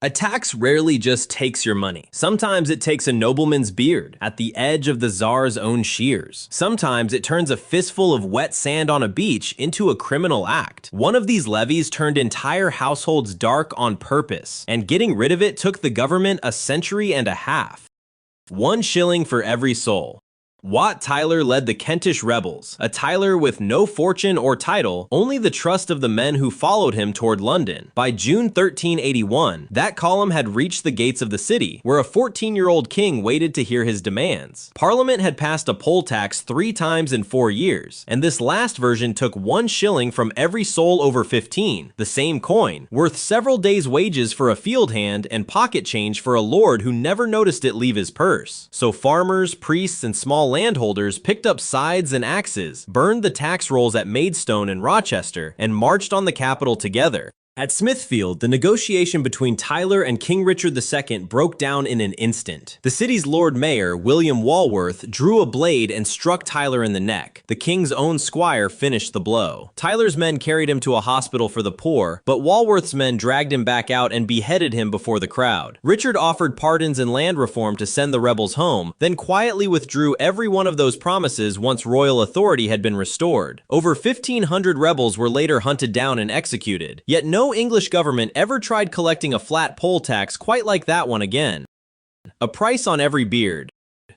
A tax rarely just takes your money. Sometimes it takes a nobleman's beard at the edge of the czar's own shears. Sometimes it turns a fistful of wet sand on a beach into a criminal act. One of these levies turned entire households dark on purpose, and getting rid of it took the government a century and a half. 1 shilling for every soul. Wat Tyler led the Kentish rebels, a Tyler with no fortune or title, only the trust of the men who followed him toward London. By June 1381, that column had reached the gates of the city, where a 14-year-old king waited to hear his demands. Parliament had passed a poll tax 3 times in 4 years, and this last version took 1 shilling from every soul over 15, the same coin, worth several days' wages for a field hand and pocket change for a lord who never noticed it leave his purse. So farmers, priests, and small landholders picked up scythes and axes, burned the tax rolls at Maidstone and Rochester, and marched on the capital together. At Smithfield, the negotiation between Tyler and King Richard II broke down in an instant. The city's Lord Mayor, William Walworth, drew a blade and struck Tyler in the neck. The king's own squire finished the blow. Tyler's men carried him to a hospital for the poor, but Walworth's men dragged him back out and beheaded him before the crowd. Richard offered pardons and land reform to send the rebels home, then quietly withdrew every one of those promises once royal authority had been restored. Over 1,500 rebels were later hunted down and executed, yet no English government ever tried collecting a flat poll tax quite like that one again. A price on every beard.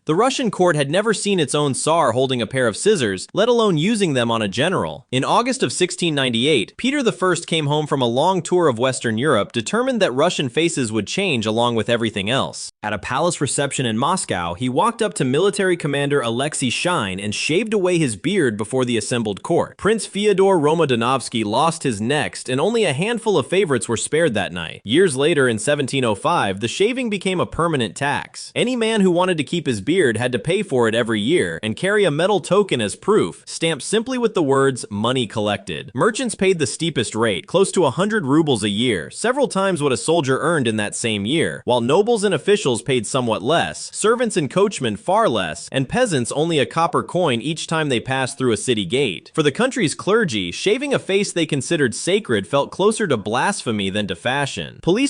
The Russian court had never seen its own tsar holding a pair of scissors, let alone using them on a general. In August of 1698, Peter I came home from a long tour of Western Europe, determined that Russian faces would change along with everything else. At a palace reception in Moscow, he walked up to military commander Alexei Shine and shaved away his beard before the assembled court. Prince Fyodor Romodanovsky lost his next, and only a handful of favorites were spared that night. Years later, in 1705, the shaving became a permanent tax. Any man who wanted to keep his beard had to pay for it every year and carry a metal token as proof, stamped simply with the words "money collected." Merchants paid the steepest rate, close to 100 rubles a year, several times what a soldier earned in that same year, while nobles and officials paid somewhat less, servants and coachmen far less, and peasants only a copper coin each time they passed through a city gate. For the country's clergy, shaving a face they considered sacred felt closer to blasphemy than to fashion. Police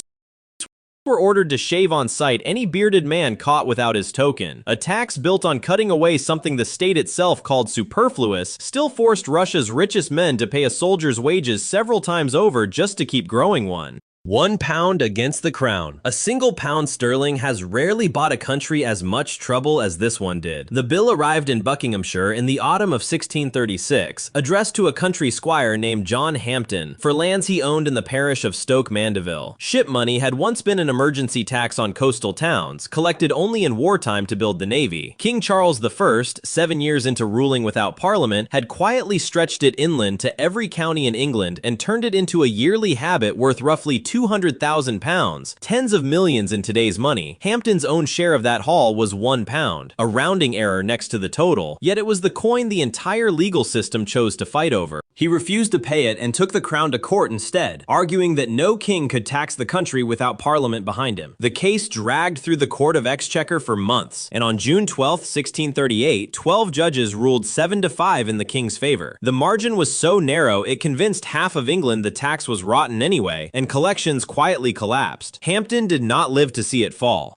were ordered to shave on sight any bearded man caught without his token. A tax built on cutting away something the state itself called superfluous still forced Russia's richest men to pay a soldier's wages several times over just to keep growing one. £1 against the crown. A single pound sterling has rarely bought a country as much trouble as this one did. The bill arrived in Buckinghamshire in the autumn of 1636, addressed to a country squire named John Hampden, for lands he owned in the parish of Stoke Mandeville. Ship money had once been an emergency tax on coastal towns, collected only in wartime to build the navy. King Charles I, 7 years into ruling without parliament, had quietly stretched it inland to every county in England and turned it into a yearly habit worth roughly £200,000, tens of millions in today's money. Hampton's own share of that haul was £1, a rounding error next to the total, yet it was the coin the entire legal system chose to fight over. He refused to pay it and took the crown to court instead, arguing that no king could tax the country without parliament behind him. The case dragged through the Court of Exchequer for months, and on June 12, 1638, 12 judges ruled 7-5 in the king's favor. The margin was so narrow it convinced half of England the tax was rotten anyway, and collections quietly collapsed. Hampden did not live to see it fall.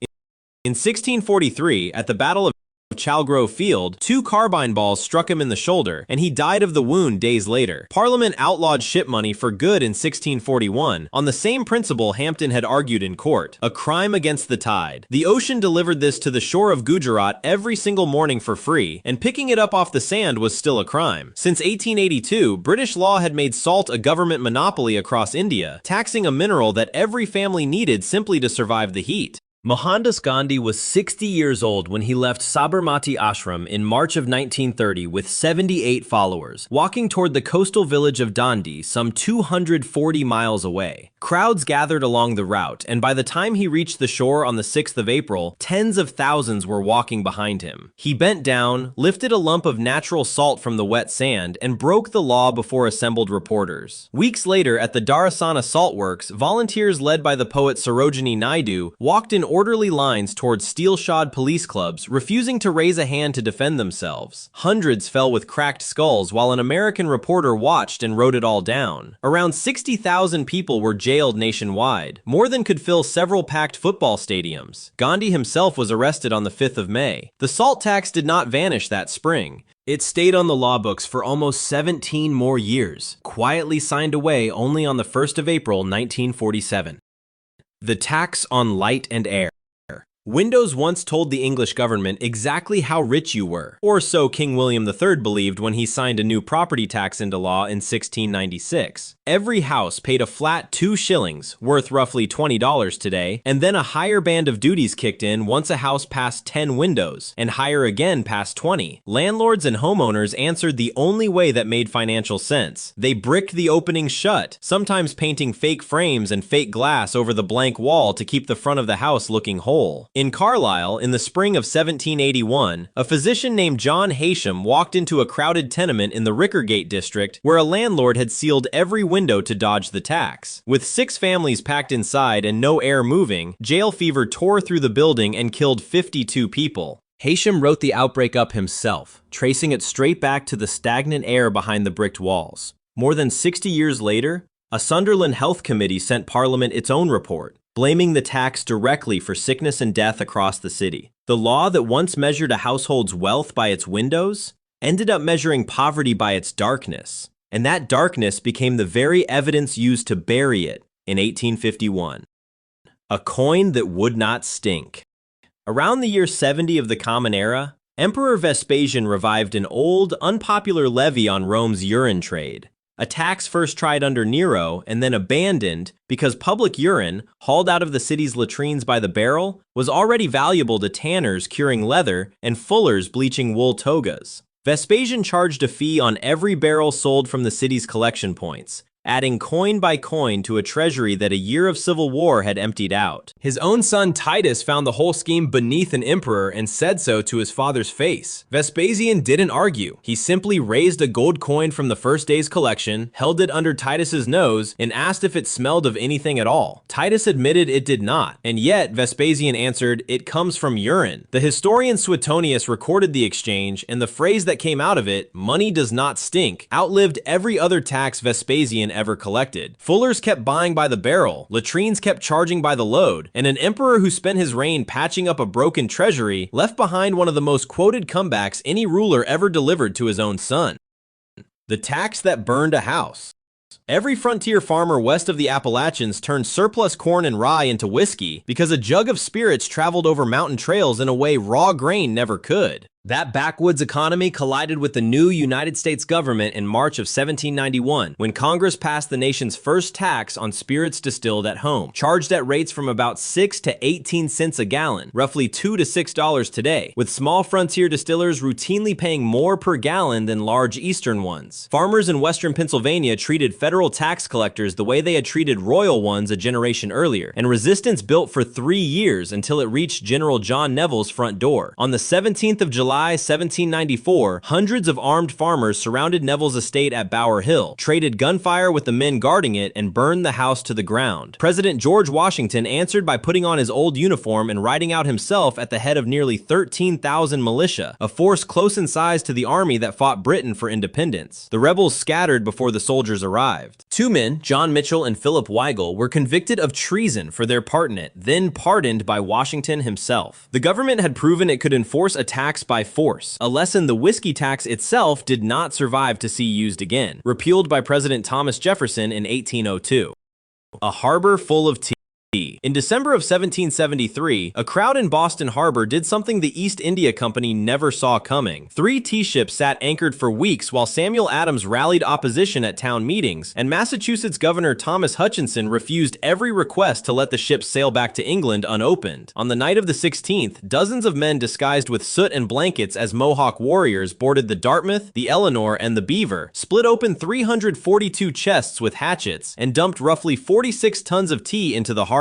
In 1643, at the Battle of Chalgrove Field, 2 carbine balls struck him in the shoulder, and he died of the wound days later. Parliament outlawed ship money for good in 1641, on the same principle Hampden had argued in court: a crime against the tide. The ocean delivered this to the shore of Gujarat every single morning for free, and picking it up off the sand was still a crime. Since 1882, British law had made salt a government monopoly across India, taxing a mineral that every family needed simply to survive the heat. Mohandas Gandhi was 60 years old when he left Sabarmati Ashram in March of 1930 with 78 followers, walking toward the coastal village of Dandi, some 240 miles away. Crowds gathered along the route, and by the time he reached the shore on the 6th of April, tens of thousands were walking behind him. He bent down, lifted a lump of natural salt from the wet sand, and broke the law before assembled reporters. Weeks later, at the Dharasana Salt Works, volunteers led by the poet Sarojini Naidu walked in orderly lines towards steel-shod police clubs, refusing to raise a hand to defend themselves. Hundreds fell with cracked skulls while an American reporter watched and wrote it all down. Around 60,000 people were jailed nationwide, more than could fill several packed football stadiums. Gandhi himself was arrested on the 5th of May. The salt tax did not vanish that spring. It stayed on the law books for almost 17 more years, quietly signed away only on the 1st of April, 1947. The tax on light and air. Windows once told the English government exactly how rich you were, or so King William III believed when he signed a new property tax into law in 1696. Every house paid a flat 2 shillings, worth roughly $20 today, and then a higher band of duties kicked in once a house passed 10 windows, and higher again past 20. Landlords and homeowners answered the only way that made financial sense. They bricked the openings shut, sometimes painting fake frames and fake glass over the blank wall to keep the front of the house looking whole. In Carlisle, in the spring of 1781, a physician named John Haysham walked into a crowded tenement in the Rickergate district where a landlord had sealed every window to dodge the tax. With 6 families packed inside and no air moving, jail fever tore through the building and killed 52 people. Haysham wrote the outbreak up himself, tracing it straight back to the stagnant air behind the bricked walls. More than 60 years later, a Sunderland Health Committee sent Parliament its own report, blaming the tax directly for sickness and death across the city. The law that once measured a household's wealth by its windows ended up measuring poverty by its darkness, and that darkness became the very evidence used to bury it in 1851. A coin that would not stink. Around the year 70 of the Common Era, Emperor Vespasian revived an old, unpopular levy on Rome's urine trade. A tax first tried under Nero and then abandoned because public urine, hauled out of the city's latrines by the barrel, was already valuable to tanners curing leather and fullers bleaching wool togas. Vespasian charged a fee on every barrel sold from the city's collection points, adding coin by coin to a treasury that a year of civil war had emptied out. His own son Titus found the whole scheme beneath an emperor and said so to his father's face. Vespasian didn't argue. He simply raised a gold coin from the first day's collection, held it under Titus's nose, and asked if it smelled of anything at all. Titus admitted it did not, and yet Vespasian answered, "It comes from urine." The historian Suetonius recorded the exchange, and the phrase that came out of it, "money does not stink," outlived every other tax Vespasian ever collected. Fullers kept buying by the barrel, latrines kept charging by the load, and an emperor who spent his reign patching up a broken treasury left behind one of the most quoted comebacks any ruler ever delivered to his own son. The tax that burned a house. Every frontier farmer west of the Appalachians turned surplus corn and rye into whiskey because a jug of spirits traveled over mountain trails in a way raw grain never could. That backwoods economy collided with the new United States government in March of 1791, when Congress passed the nation's first tax on spirits distilled at home, charged at rates from about 6 to 18 cents a gallon, roughly $2 to $6 today, with small frontier distillers routinely paying more per gallon than large eastern ones. Farmers in western Pennsylvania treated federal tax collectors the way they had treated royal ones a generation earlier, and resistance built for 3 years until it reached General John Neville's front door. On the 17th of July 1794, hundreds of armed farmers surrounded Neville's estate at Bower Hill, traded gunfire with the men guarding it, and burned the house to the ground. President George Washington answered by putting on his old uniform and riding out himself at the head of nearly 13,000 militia, a force close in size to the army that fought Britain for independence. The rebels scattered before the soldiers arrived. 2 men, John Mitchell and Philip Weigel, were convicted of treason for their part in it, then pardoned by Washington himself. The government had proven it could enforce a tax by force, a lesson the whiskey tax itself did not survive to see used again, repealed by President Thomas Jefferson in 1802. A harbor full of tea. In December of 1773, a crowd in Boston Harbor did something the East India Company never saw coming. 3 tea ships sat anchored for weeks while Samuel Adams rallied opposition at town meetings, and Massachusetts Governor Thomas Hutchinson refused every request to let the ships sail back to England unopened. On the night of the 16th, dozens of men disguised with soot and blankets as Mohawk warriors boarded the Dartmouth, the Eleanor, and the Beaver, split open 342 chests with hatchets, and dumped roughly 46 tons of tea into the harbor.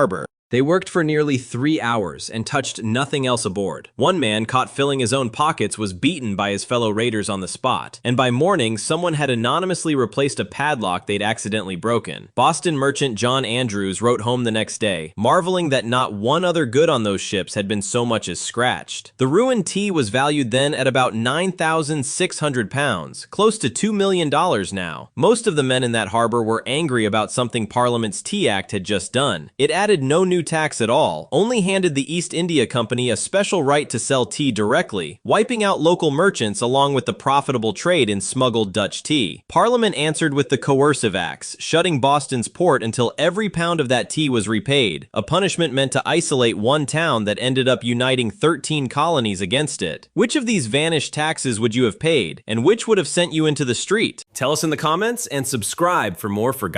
They worked for nearly 3 hours and touched nothing else aboard. One man, caught filling his own pockets, was beaten by his fellow raiders on the spot, and by morning, someone had anonymously replaced a padlock they'd accidentally broken. Boston merchant John Andrews wrote home the next day, marveling that not one other good on those ships had been so much as scratched. The ruined tea was valued then at about £9,600, close to $2 million now. Most of the men in that harbor were angry about something Parliament's Tea Act had just done. It added no new tax at all, only handed the East India Company a special right to sell tea directly, wiping out local merchants along with the profitable trade in smuggled Dutch tea. Parliament answered with the Coercive Acts, shutting Boston's port until every pound of that tea was repaid, a punishment meant to isolate one town that ended up uniting 13 colonies against it. Which of these vanished taxes would you have paid, and which would have sent you into the street? Tell us in the comments and subscribe for more forgotten history.